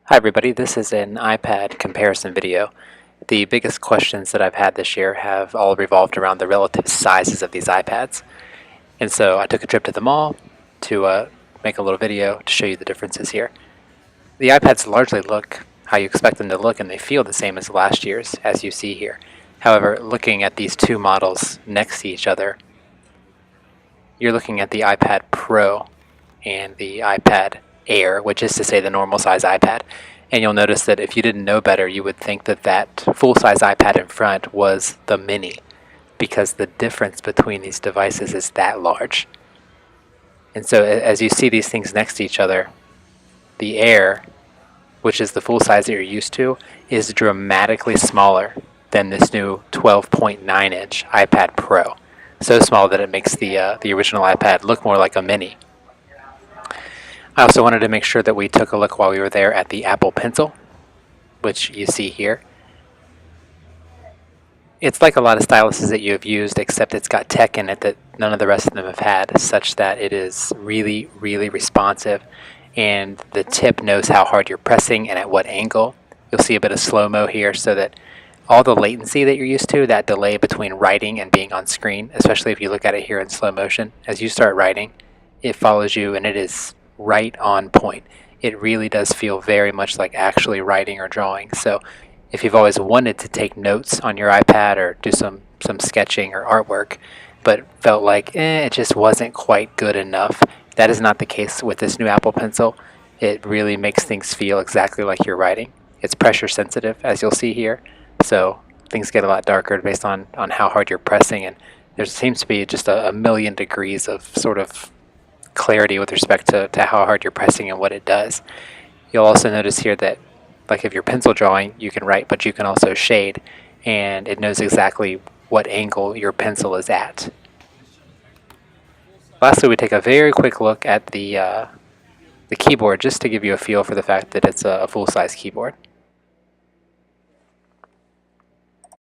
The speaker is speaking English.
Hi everybody, this is an iPad comparison video. The biggest questions that I've had this year have all revolved around the relative sizes of these iPads. And so I took a trip to the mall to make a little video to show you the differences here. The iPads largely look how you expect them to look, and they feel the same as last year's, as you see here. However, looking at these two models next to each other, you're looking at the iPad Pro and the iPad Air, which is to say the normal size iPad. And you'll notice that if you didn't know better, you would think that that full-size iPad in front was the Mini, because the difference between these devices is that large. And so as you see these things next to each other, the Air, which is the full size that you're used to, is dramatically smaller than this new 12.9-inch iPad Pro. So small that it makes the original iPad look more like a Mini. I also wanted to make sure that we took a look while we were there at the Apple Pencil, which you see here. It's like a lot of styluses that you have used, except it's got tech in it that none of the rest of them have had, such that it is really, really responsive, and the tip knows how hard you're pressing and at what angle. You'll see a bit of slow-mo here, so that all the latency that you're used to, that delay between writing and being on screen, especially if you look at it here in slow motion, as you start writing, it follows you and it is right on point. It really does feel very much like actually writing or drawing. So if you've always wanted to take notes on your iPad or do some sketching or artwork, but felt like it just wasn't quite good enough, that is not the case with this new Apple Pencil. It really makes things feel exactly like you're writing. It's pressure sensitive, as you'll see here, so things get a lot darker based on how hard you're pressing, and there seems to be just a million degrees of sort of clarity with respect to how hard you're pressing and what it does. You'll also notice here that, like if you're pencil drawing, you can write, but you can also shade, and it knows exactly what angle your pencil is at. Lastly, we take a very quick look at the keyboard, just to give you a feel for the fact that it's a full-size keyboard.